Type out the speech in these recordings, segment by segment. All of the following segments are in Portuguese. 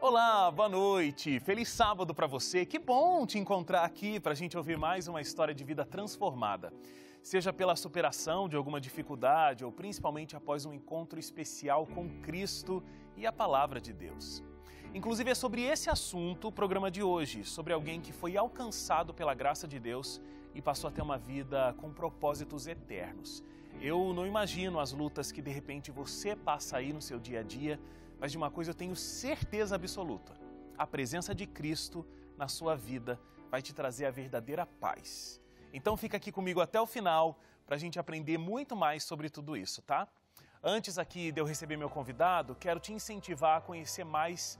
Olá, boa noite, feliz sábado para você, que bom te encontrar aqui para a gente ouvir mais uma história de vida transformada. Seja pela superação de alguma dificuldade ou principalmente após um encontro especial com Cristo e a Palavra de Deus. Inclusive é sobre esse assunto o programa de hoje, sobre alguém que foi alcançado pela graça de Deus e passou a ter uma vida com propósitos eternos. Eu não imagino as lutas que de repente você passa aí no seu dia a dia, mas de uma coisa eu tenho certeza absoluta: a presença de Cristo na sua vida vai te trazer a verdadeira paz. Então fica aqui comigo até o final para a gente aprender muito mais sobre tudo isso, tá? Antes aqui de eu receber meu convidado, quero te incentivar a conhecer mais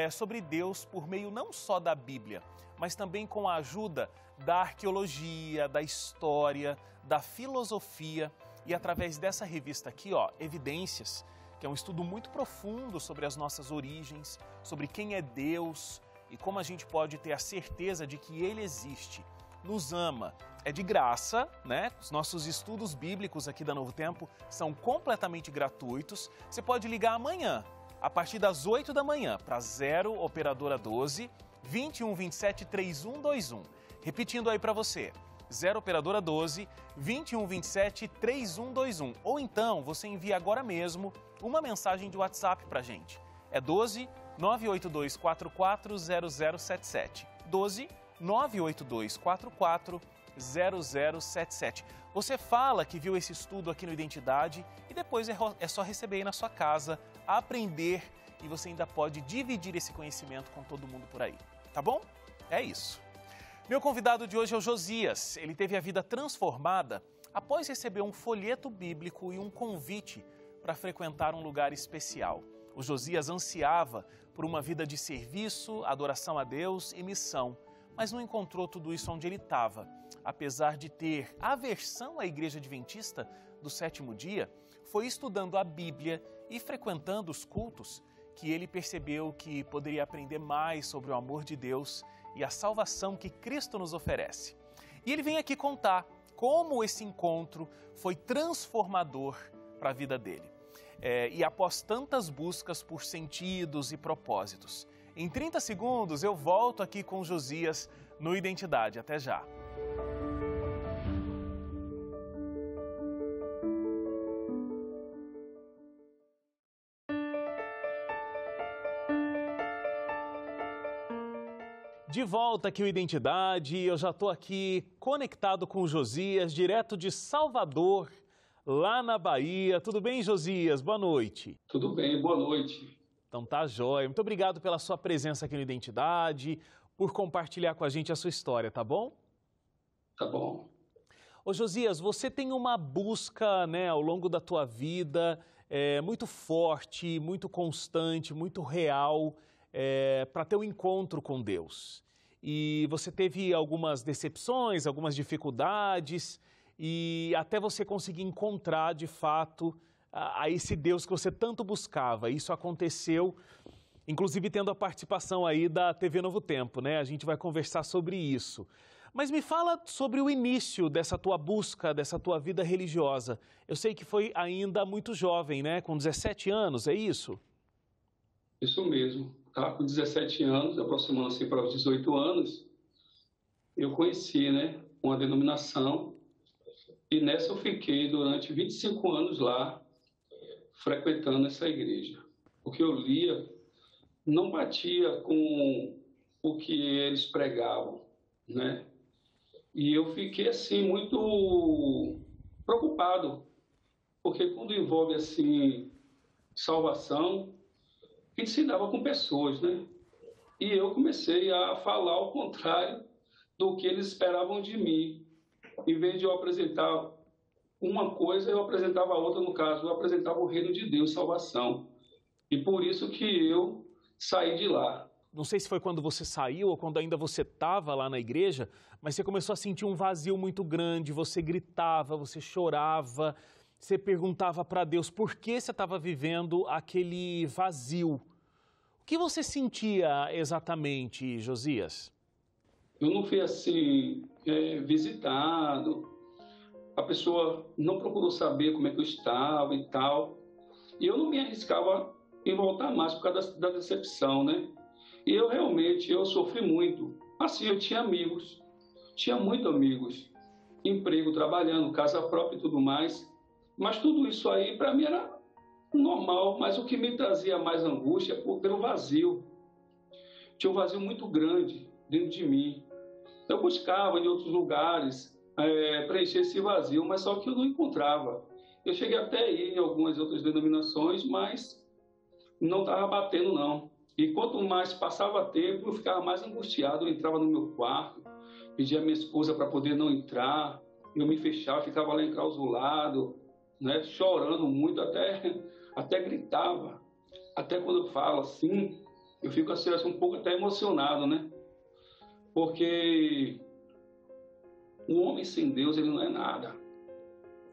sobre Deus por meio não só da Bíblia, mas também com a ajuda da arqueologia, da história, da filosofia e através dessa revista aqui, ó, Evidências, que é um estudo muito profundo sobre as nossas origens, sobre quem é Deus e como a gente pode ter a certeza de que Ele existe, nos ama. É de graça, né? Os nossos estudos bíblicos aqui da Novo Tempo são completamente gratuitos. Você pode ligar amanhã, a partir das 8 da manhã, para 0 Operadora 12 2127 3121. Repetindo aí para você, 0 Operadora 12 2127 3121. Ou então você envia agora mesmo uma mensagem de WhatsApp para a gente. É 12 982 44 0077. 12 982 44 0077. Você fala que viu esse estudo aqui no Identidade e depois é só receber aí na sua casa, aprender e você ainda pode dividir esse conhecimento com todo mundo por aí. Tá bom? É isso. Meu convidado de hoje é o Josias. Ele teve a vida transformada após receber um folheto bíblico e um convite para frequentar um lugar especial. O Josias ansiava por uma vida de serviço, adoração a Deus e missão, mas não encontrou tudo isso onde ele estava. Apesar de ter aversão à Igreja Adventista do sétimo dia, foi estudando a Bíblia e frequentando os cultos que ele percebeu que poderia aprender mais sobre o amor de Deus e a salvação que Cristo nos oferece. E ele vem aqui contar como esse encontro foi transformador para a vida dele. E após tantas buscas por sentidos e propósitos. Em 30 segundos eu volto aqui com Josias no Identidade. Até já. De volta aqui o Identidade, eu já estou aqui conectado com o Josias, direto de Salvador, lá na Bahia. Tudo bem, Josias? Boa noite. Tudo bem, boa noite. Então tá jóia. Muito obrigado pela sua presença aqui no Identidade, por compartilhar com a gente a sua história, tá bom? Tá bom. Ô Josias, você tem uma busca, né, ao longo da tua vida muito forte, muito constante, muito real, para ter um encontro com Deus. E você teve algumas decepções, algumas dificuldades, e até você conseguir encontrar, de fato, a esse Deus que você tanto buscava. Isso aconteceu, inclusive tendo a participação aí da TV Novo Tempo, né? A gente vai conversar sobre isso. Mas me fala sobre o início dessa tua busca, dessa tua vida religiosa. Eu sei que foi ainda muito jovem, né? Com 17 anos, é isso? Isso mesmo. Estava com 17 anos, aproximando-se para os 18 anos, eu conheci, né, uma denominação, e nessa eu fiquei durante 25 anos lá, frequentando essa igreja. O que eu lia não batia com o que eles pregavam, né? E eu fiquei, assim, muito preocupado, porque quando envolve, assim, salvação, a gente se dava com pessoas, né? E eu comecei a falar ao contrário do que eles esperavam de mim. Em vez de eu apresentar uma coisa, eu apresentava outra, no caso, eu apresentava o reino de Deus, salvação. E por isso que eu saí de lá. Não sei se foi quando você saiu ou quando ainda você estava lá na igreja, mas você começou a sentir um vazio muito grande, você gritava, você chorava, você perguntava para Deus por que você estava vivendo aquele vazio. O que você sentia exatamente, Josias? Eu não fui assim, visitado. A pessoa não procurou saber como é que eu estava e tal. E eu não me arriscava em voltar mais por causa da decepção, né? E eu realmente, eu sofri muito. Assim, eu tinha amigos, tinha muitos amigos, emprego, trabalhando, casa própria e tudo mais. Mas tudo isso aí, para mim, era normal. Mas o que me trazia mais angústia é pelo vazio. Tinha um vazio muito grande dentro de mim. Eu buscava em outros lugares preencher esse vazio, mas só que eu não encontrava. Eu cheguei até a ir em algumas outras denominações, mas não estava batendo, não. E quanto mais passava tempo, eu ficava mais angustiado. Eu entrava no meu quarto, pedia a minha esposa para poder não entrar, eu me fechava, ficava lá enclausulado, né, chorando muito, até gritava. Até quando eu falo assim, eu fico assim, um pouco até emocionado, né? Porque o homem sem Deus, ele não é nada.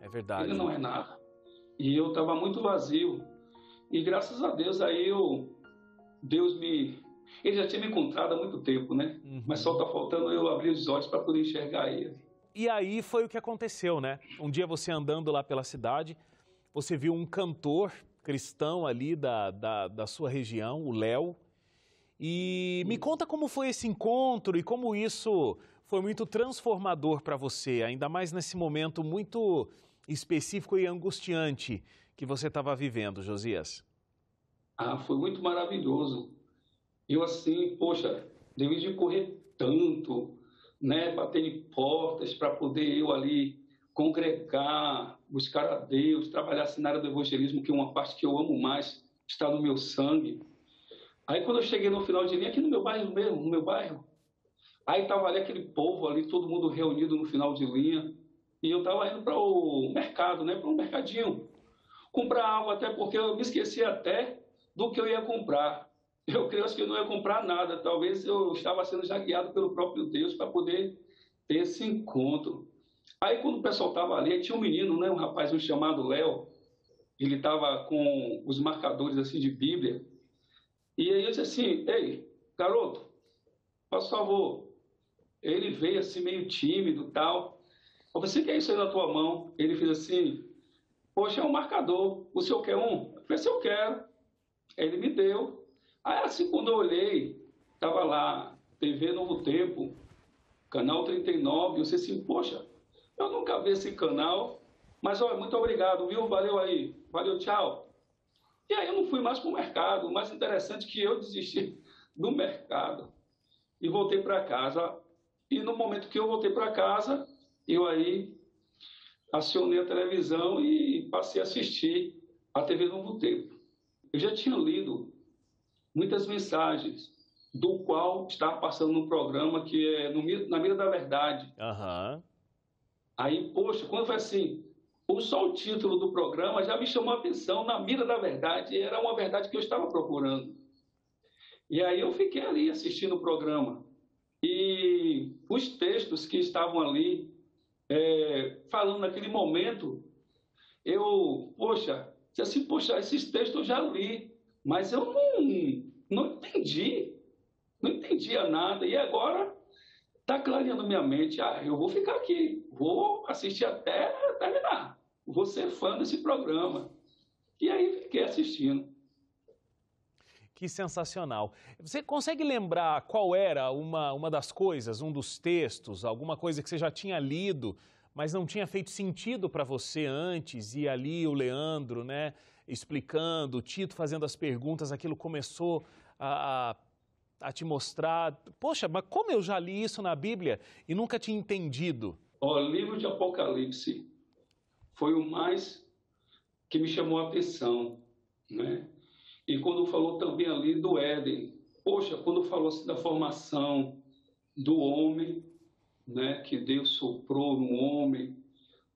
É verdade. Ele não é nada. E eu estava muito vazio. E graças a Deus, Ele já tinha me encontrado há muito tempo, né? Mas só está faltando eu abrir os olhos para poder enxergar ele. E aí foi o que aconteceu, né? Um dia você andando lá pela cidade, você viu um cantor cristão ali da sua região, o Léo. E me conta como foi esse encontro e como isso foi muito transformador para você, ainda mais nesse momento muito específico e angustiante que você estava vivendo, Josias. Foi muito maravilhoso. Eu assim, poxa, depois de correr tanto, né, bater em portas para poder eu ali congregar, buscar a Deus, trabalhar assim na área do evangelismo, que é uma parte que eu amo mais, está no meu sangue. Aí quando eu cheguei no final de linha, aqui no meu bairro mesmo, no meu bairro, aí estava ali aquele povo ali, todo mundo reunido no final de linha, e eu estava indo para o mercado, né, para um mercadinho, comprar algo, até porque eu me esqueci até do que eu ia comprar. Eu creio que eu não ia comprar nada, talvez eu estava sendo já guiado pelo próprio Deus para poder ter esse encontro. Aí quando o pessoal estava ali, tinha um menino, né, um rapaz chamado Léo, ele estava com os marcadores assim de Bíblia, e aí eu disse assim, ei, garoto, por favor. Ele veio assim meio tímido e tal. Eu falei, o que é isso aí na tua mão? Ele fez assim, poxa, é um marcador, o senhor quer um? Eu falei, se eu quero. Aí ele me deu. Aí assim, quando eu olhei, estava lá, TV Novo Tempo, canal 39, eu disse assim, poxa, eu nunca vi esse canal, mas olha, muito obrigado, viu? Valeu aí, valeu, tchau. E aí eu não fui mais para o mercado. O mais interessante é que eu desisti do mercado e voltei para casa. E no momento que eu voltei para casa, eu aí acionei a televisão e passei a assistir a TV Novo Tempo. Eu já tinha lido muitas mensagens, do qual estava passando no programa que é Na Mira da Verdade. Aí, poxa, quando foi assim, só o título do programa já me chamou a atenção, Na Mira da Verdade, era uma verdade que eu estava procurando. E aí eu fiquei ali assistindo o programa. E os textos que estavam ali, falando naquele momento, disse assim, poxa, esses textos eu já li, mas eu não entendia nada, e agora está clareando minha mente, eu vou ficar aqui, vou assistir até terminar, vou ser fã desse programa. E aí fiquei assistindo. Que sensacional. Você consegue lembrar qual era uma das coisas, um dos textos, alguma coisa que você já tinha lido, mas não tinha feito sentido para você antes, e ali o Leandro, né, explicando, o Tito fazendo as perguntas, aquilo começou a te mostrar, poxa, mas como eu já li isso na Bíblia e nunca tinha entendido? O livro de Apocalipse foi o mais que me chamou a atenção, né? E quando falou também ali do Éden, poxa, quando falou assim da formação do homem, né, que Deus soprou no homem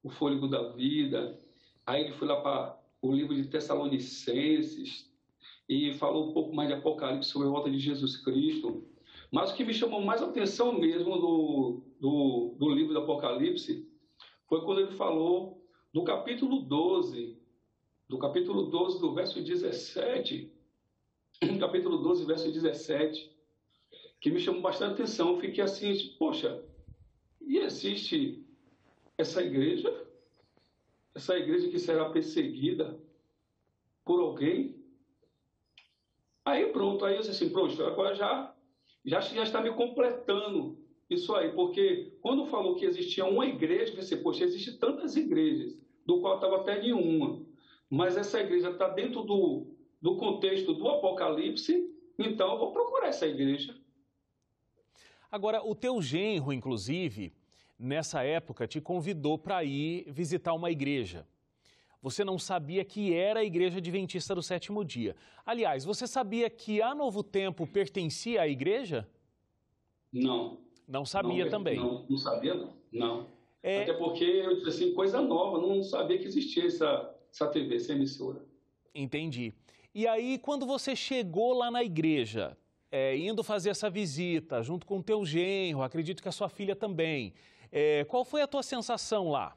o fôlego da vida, aí ele foi lá para o livro de Tessalonicenses e falou um pouco mais de Apocalipse sobre a volta de Jesus Cristo. Mas o que me chamou mais a atenção mesmo do livro do Apocalipse foi quando ele falou do capítulo 12, do verso 17, capítulo 12, verso 17, que me chamou bastante atenção. Eu fiquei assim, poxa, e existe essa igreja que será perseguida por alguém? Aí pronto, aí eu disse assim, poxa, agora já está me completando isso aí, porque quando falou que existia uma igreja, eu pensei, poxa, existem tantas igrejas, do qual estava até de uma, mas essa igreja está dentro do contexto do Apocalipse, então eu vou procurar essa igreja. Agora, o teu genro, inclusive, nessa época, te convidou para ir visitar uma igreja. Você não sabia que era a Igreja Adventista do Sétimo Dia. Aliás, você sabia que a Novo Tempo pertencia à igreja? Não. Não sabia também. Não sabia, não. Não. É... Até porque eu disse assim, coisa nova, não sabia que existia essa TV, essa emissora. Entendi. E aí, quando você chegou lá na igreja, indo fazer essa visita, junto com o teu genro, acredito que a sua filha também, qual foi a tua sensação lá?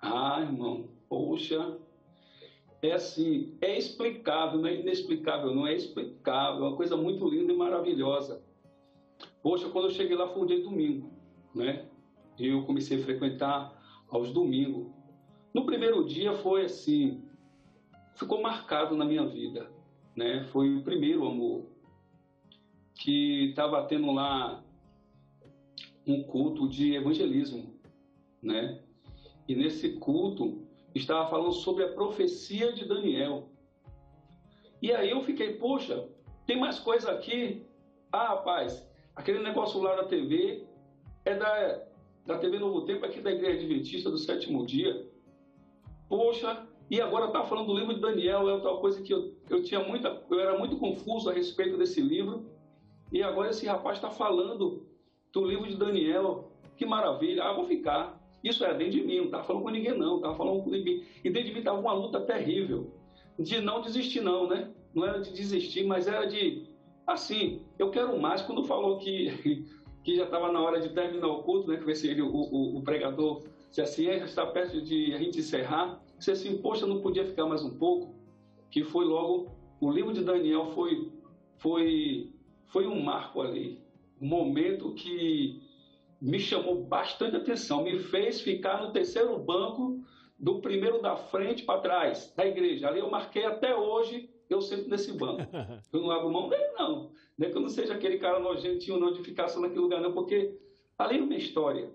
Ah, irmão, poxa, é assim, é explicável, não é inexplicável, não é explicável, é uma coisa muito linda e maravilhosa. Poxa, quando eu cheguei lá foi um dia de domingo, né? Eu comecei a frequentar aos domingos. No primeiro dia foi assim, ficou marcado na minha vida, né? Foi o primeiro amor, que estava tendo lá um culto de evangelismo, né? E nesse culto estava falando sobre a profecia de Daniel. E aí eu fiquei, poxa, tem mais coisa aqui? Ah, rapaz, aquele negócio lá da TV é da TV Novo Tempo, aqui da Igreja Adventista do Sétimo Dia. Poxa, e agora está falando do livro de Daniel, é outra coisa que eu era muito confuso a respeito desse livro. E agora esse rapaz está falando do livro de Daniel. Que maravilha, vou ficar. Isso era dentro de mim, não estava falando com ninguém não, estava falando com ninguém. E dentro de mim estava uma luta terrível, de não desistir não, né? Não era de desistir, mas era de, assim, eu quero mais. Quando falou que já estava na hora de terminar o culto, né? Que vai ser o pregador, disse assim, já está perto de a gente encerrar. Disse assim, poxa, não podia ficar mais um pouco? Que foi logo, o livro de Daniel foi um marco ali, um momento que me chamou bastante atenção, me fez ficar no terceiro banco, do primeiro da frente para trás, da igreja. Ali eu marquei até hoje, eu sento nesse banco. Eu não abro mão dele, não. Não é que eu não seja aquele cara nojentinho, não, de ficar só naquele lugar, não, porque ali é uma história.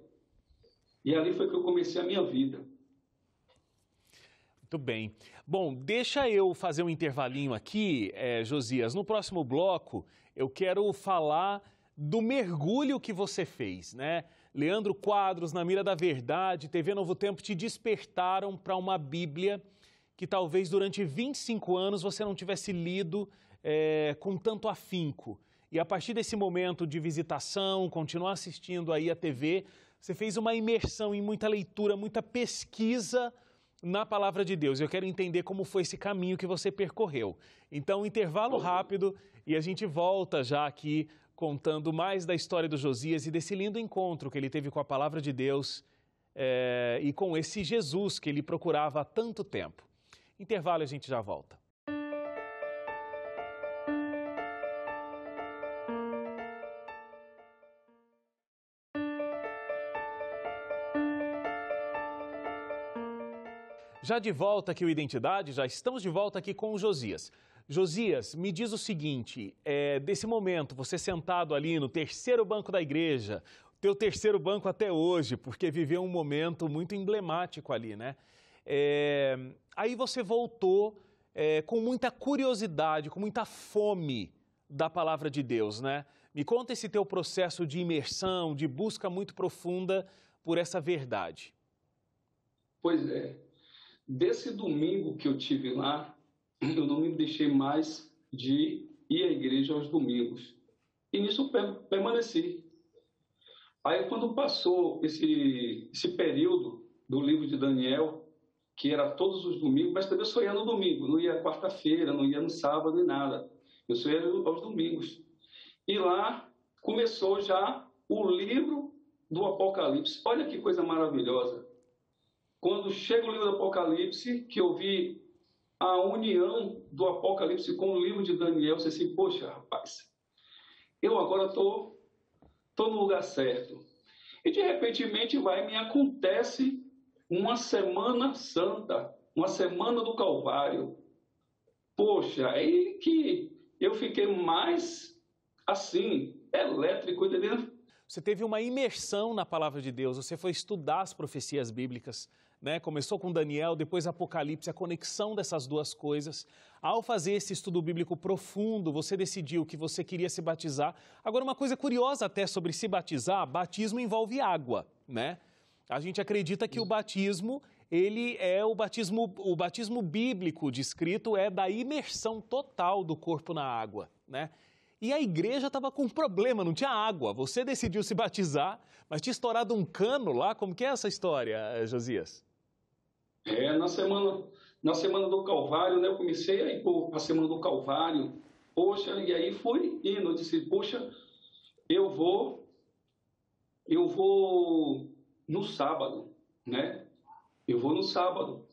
E ali foi que eu comecei a minha vida. Muito bem. Bom, deixa eu fazer um intervalinho aqui, Josias. No próximo bloco, eu quero falar do mergulho que você fez, né? Leandro Quadros, Na Mira da Verdade, TV Novo Tempo te despertaram para uma Bíblia que talvez durante 25 anos você não tivesse lido com tanto afinco. E a partir desse momento de visitação, continuar assistindo aí a TV, você fez uma imersão em muita leitura, muita pesquisa na Palavra de Deus. Eu quero entender como foi esse caminho que você percorreu. Então, intervalo rápido e a gente volta já aqui contando mais da história do Josias e desse lindo encontro que ele teve com a Palavra de Deus e com esse Jesus que ele procurava há tanto tempo. Intervalo e a gente já volta. Já de volta aqui o Identidade, já estamos de volta aqui com o Josias. Josias, me diz o seguinte, desse momento, você sentado ali no terceiro banco da igreja, teu terceiro banco até hoje, porque viveu um momento muito emblemático ali, né? Aí você voltou com muita curiosidade, com muita fome da palavra de Deus, né? Me conta esse teu processo de imersão, de busca muito profunda por essa verdade. Pois é. Desse domingo que eu tive lá, eu não me deixei mais de ir à igreja aos domingos. E nisso eu permaneci. Aí quando passou esse período do livro de Daniel, que era todos os domingos, mas também eu só ia no domingo, não ia quarta-feira, não ia no sábado, nem nada. Eu só ia aos domingos. E lá começou já o livro do Apocalipse. Olha que coisa maravilhosa. Quando chega o livro do Apocalipse, que eu vi a união do Apocalipse com o livro de Daniel, eu disse assim, poxa, rapaz, eu agora estou no lugar certo. E de repente me acontece uma semana santa, uma semana do Calvário. Poxa, aí que eu fiquei mais, assim, elétrico, entendeu? Você teve uma imersão na palavra de Deus, você foi estudar as profecias bíblicas, né? Começou com Daniel, depois Apocalipse, a conexão dessas duas coisas. Ao fazer esse estudo bíblico profundo, você decidiu que você queria se batizar. Agora, uma coisa curiosa até sobre se batizar, batismo envolve água, né? A gente acredita que o batismo, ele é o batismo bíblico descrito é da imersão total do corpo na água, né? E a igreja estava com um problema, não tinha água. Você decidiu se batizar, mas tinha estourado um cano lá. Como que é essa história, Josias? Na semana do Calvário, né? Eu comecei a ir para a semana do Calvário. Poxa, e aí fui indo. Eu disse, poxa, eu vou no sábado, né? Eu vou no sábado,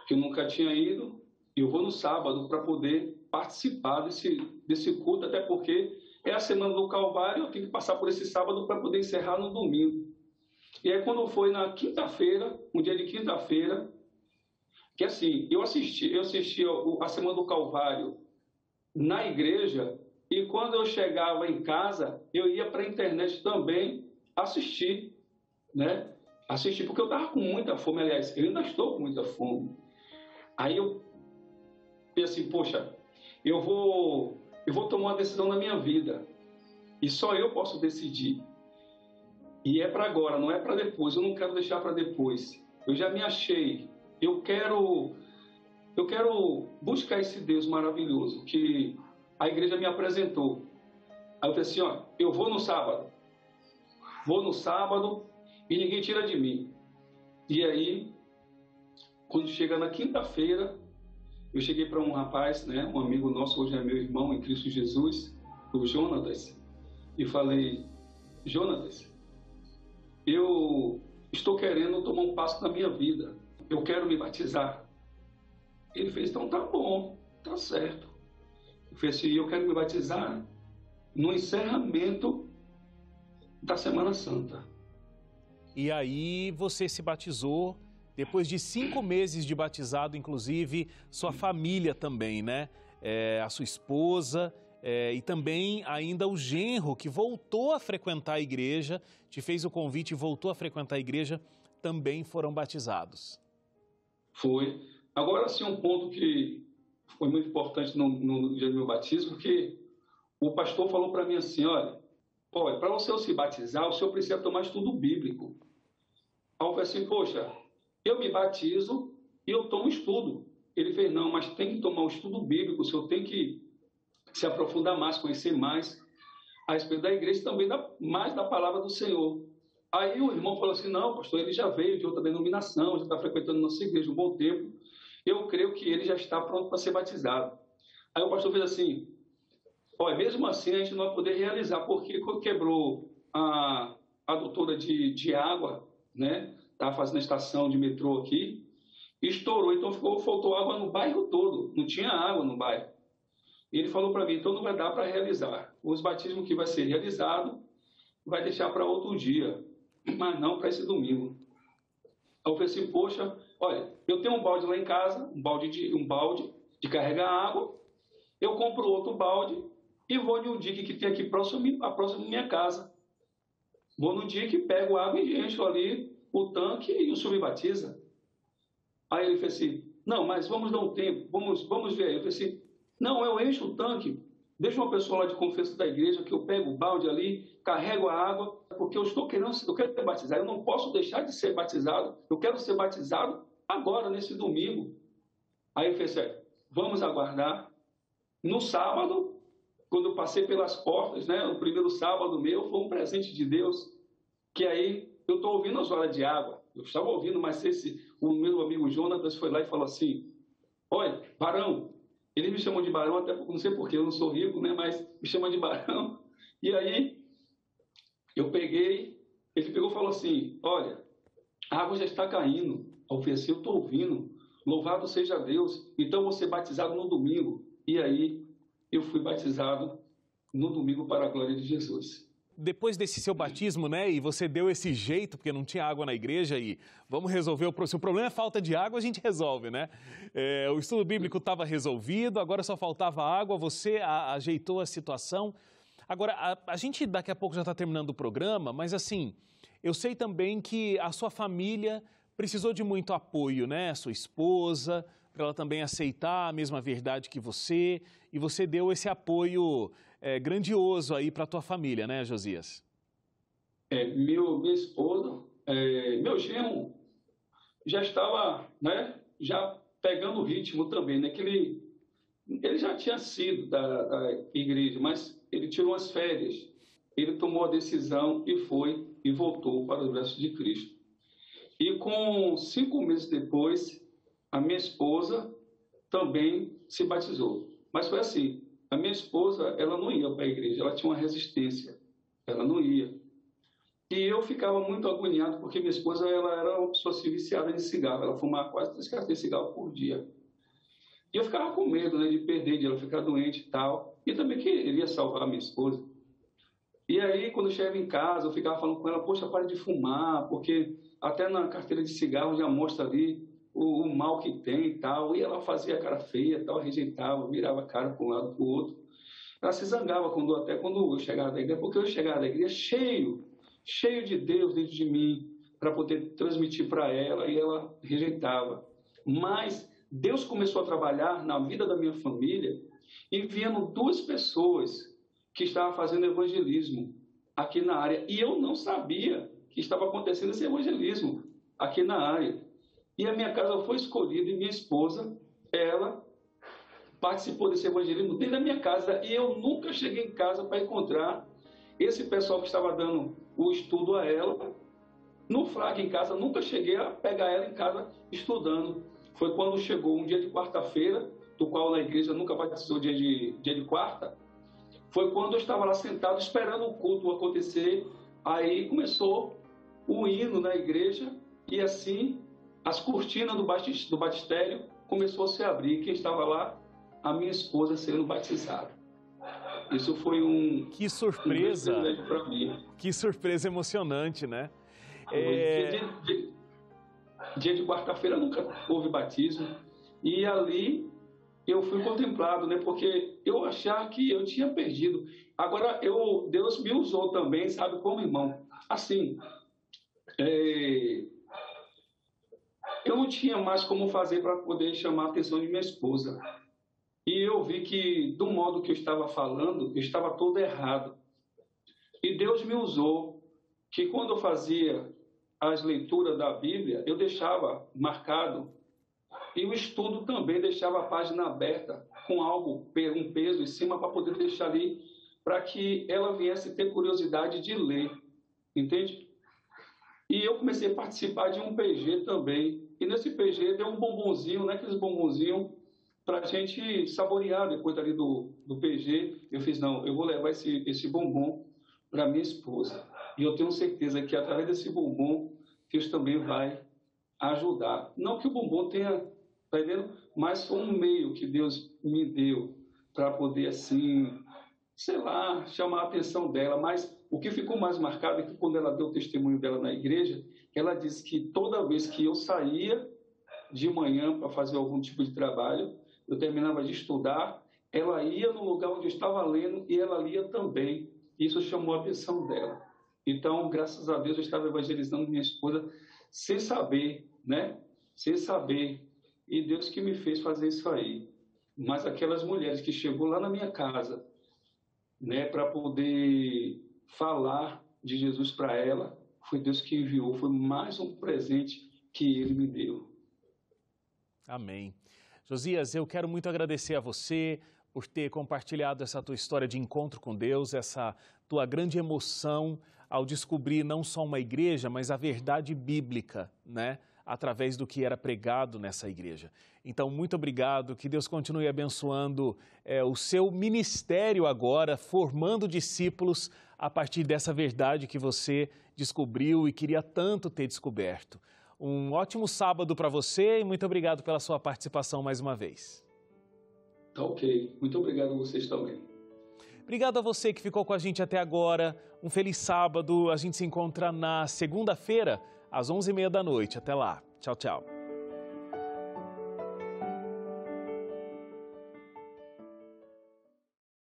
que eu nunca tinha ido. Eu vou no sábado para poder participar desse culto, até porque é a semana do Calvário, eu tenho que passar por esse sábado para poder encerrar no domingo. E aí quando foi na quinta-feira, um dia de quinta-feira, que assim, eu assisti a semana do Calvário na igreja, e quando eu chegava em casa, eu ia para a internet também assistir, né? Assistir, porque eu estava com muita fome, aliás, eu ainda estou com muita fome. Aí eu pensei assim, poxa, eu vou tomar uma decisão na minha vida, e só eu posso decidir. E é para agora, não é para depois, eu não quero deixar para depois. Eu já me achei, eu quero buscar esse Deus maravilhoso que a igreja me apresentou. Aí eu falei assim, ó, eu vou no sábado e ninguém tira de mim. E aí, quando chega na quinta-feira, eu cheguei para um rapaz, né, um amigo nosso, hoje é meu irmão em Cristo Jesus, o Jonatas, e falei, Jonatas, eu estou querendo tomar um passo na minha vida, eu quero me batizar. Ele fez, então tá bom, tá certo. Eu falei assim, eu quero me batizar no encerramento da Semana Santa. E aí você se batizou, depois de 5 meses de batizado, inclusive sua família também, né? A sua esposa e também ainda o genro que voltou a frequentar a igreja, te fez o convite e voltou a frequentar a igreja, também foram batizados. Foi. Agora sim, um ponto que foi muito importante no dia do meu batismo, porque o pastor falou para mim assim, olha, para você se batizar, o senhor precisa tomar estudo bíblico. Aí eu falei assim, poxa, eu me batizo e eu tomo estudo. Ele fez, não, mas tem que tomar um estudo bíblico, o senhor tem que se aprofundar mais, conhecer mais a respeito da igreja e também mais da palavra do Senhor. Aí o irmão falou assim, não, pastor, ele já veio de outra denominação, já está frequentando nossa igreja um bom tempo, eu creio que ele já está pronto para ser batizado. Aí o pastor fez assim, olha, mesmo assim a gente não vai poder realizar, porque quando quebrou a adutora de água, né, estava fazendo a estação de metrô aqui, estourou, então faltou água no bairro todo, não tinha água no bairro. E ele falou para mim, então não vai dar para realizar. Os batismos que vai ser realizado, vai deixar para outro dia, mas não para esse domingo. Aí eu falei assim, poxa, olha, eu tenho um balde lá em casa, um balde de carregar água, eu compro outro balde e vou no dique que tem aqui próximo da minha casa. Vou no dique, pego água e encho ali o tanque e o senhor me batiza. Aí ele fez assim, não, mas vamos dar um tempo, vamos ver aí. Eu falei assim, não, eu encho o tanque, deixa uma pessoa lá de confiança da igreja que eu pego o balde ali, carrego a água, porque eu quero ser batizado, eu não posso deixar de ser batizado, eu quero ser batizado agora, nesse domingo. Aí ele fez assim, vamos aguardar. No sábado, quando eu passei pelas portas, né, o primeiro sábado meu, foi um presente de Deus, que aí eu estou ouvindo as horas de água, eu estava ouvindo, mas o meu amigo Jonatas foi lá e falou assim, olha, Barão, ele me chamou de Barão, até não sei porquê, eu não sou rico, né, mas me chama de Barão, e aí eu peguei, ele pegou e falou assim, olha, a água já está caindo, eu falei assim, eu estou ouvindo, louvado seja Deus, então eu vou ser batizado no domingo, e aí eu fui batizado no domingo para a glória de Jesus. depois desse seu batismo, né, e você deu esse jeito, porque não tinha água na igreja, e vamos resolver se o problema é falta de água, a gente resolve, né? O estudo bíblico estava resolvido, agora só faltava água, você ajeitou a situação. Agora, a gente daqui a pouco já está terminando o programa, mas assim, eu sei também que a sua família precisou de muito apoio, né? A sua esposa, para ela também aceitar a mesma verdade que você, e você deu esse apoio grandioso aí para a tua família, né, Josias? Minha esposa, meu genro já estava, né, já pegando o ritmo também, né, que ele já tinha sido da igreja, mas ele tirou umas férias, ele tomou a decisão e foi e voltou para os braços de Cristo. E com 5 meses depois, a minha esposa também se batizou. Mas foi assim, a minha esposa, ela não ia para a igreja, ela tinha uma resistência, ela não ia. E eu ficava muito agoniado, porque minha esposa, ela era uma pessoa assim, viciada em cigarro, ela fumava quase 3 carteiras de cigarro por dia. E eu ficava com medo, né, de perder, de ela ficar doente e tal, e também queria salvar a minha esposa. E aí, quando eu chegava em casa, eu ficava falando com ela, poxa, pare de fumar, porque até na carteira de cigarro já mostra ali o mal que tem e tal. E ela fazia cara feia, tal, rejeitava, virava a cara para um lado para o outro. Ela se zangava até quando eu chegava da igreja, porque eu chegava da igreja cheio de Deus dentro de mim, para poder transmitir para ela, e ela rejeitava. Mas Deus começou a trabalhar na vida da minha família, enviando 2 pessoas que estava fazendo evangelismo aqui na área. E eu não sabia que estava acontecendo esse evangelismo aqui na área. E a minha casa foi escolhida e minha esposa, ela participou desse evangelismo dentro da minha casa. E eu nunca cheguei em casa para encontrar esse pessoal que estava dando o estudo a ela. No flag em casa, nunca cheguei a pegar ela em casa estudando. Foi quando chegou um dia de quarta-feira, do qual na igreja nunca batizou dia de quarta. Foi quando eu estava lá sentado esperando o culto acontecer, aí começou o hino na igreja e assim as cortinas do batistério começou a se abrir. Quem estava lá? A minha esposa sendo batizada. Isso foi Que surpresa! Um grande para mim. Que surpresa emocionante, né? Dia de quarta-feira nunca houve batismo e ali eu fui contemplado, né? Porque eu achava que eu tinha perdido. Agora, Deus me usou também, sabe, como irmão. Assim, eu não tinha mais como fazer para poder chamar a atenção de minha esposa. E eu vi que, do modo que eu estava falando, eu estava todo errado. E Deus me usou, que quando eu fazia as leituras da Bíblia, eu deixava marcado. E o estudo também deixava a página aberta com algo, um peso em cima para poder deixar ali, para que ela viesse ter curiosidade de ler, entende? E eu comecei a participar de um PG também. E nesse PG deu um bombonzinho, né? Aqueles bombonzinhos para a gente saborear depois dali do PG. Eu fiz, não, eu vou levar esse bombom para minha esposa. E eu tenho certeza que através desse bombom, Deus também vai ajudar. Não que o bombom tenha, tá entendendo? Mas foi um meio que Deus me deu para poder, assim, sei lá, chamar a atenção dela. Mas o que ficou mais marcado é que quando ela deu o testemunho dela na igreja, ela disse que toda vez que eu saía de manhã para fazer algum tipo de trabalho, eu terminava de estudar, ela ia no lugar onde eu estava lendo e ela lia também. Isso chamou a atenção dela. Então, graças a Deus, eu estava evangelizando minha esposa sem saber, né? Sem saber. E Deus que me fez fazer isso aí. Mas aquelas mulheres que chegou lá na minha casa, né, para poder falar de Jesus para ela, foi Deus que enviou, foi mais um presente que Ele me deu. Amém. Josias, eu quero muito agradecer a você por ter compartilhado essa tua história de encontro com Deus, essa tua grande emoção ao descobrir não só uma igreja, mas a verdade bíblica, né? Através do que era pregado nessa igreja. Então, muito obrigado, que Deus continue abençoando o seu ministério agora, formando discípulos a partir dessa verdade que você descobriu e queria tanto ter descoberto. Um ótimo sábado para você e muito obrigado pela sua participação mais uma vez. Tá ok. Muito obrigado a vocês também. Obrigado a você que ficou com a gente até agora. Um feliz sábado. A gente se encontra na segunda-feira, às 11h30 da noite. Até lá. Tchau, tchau.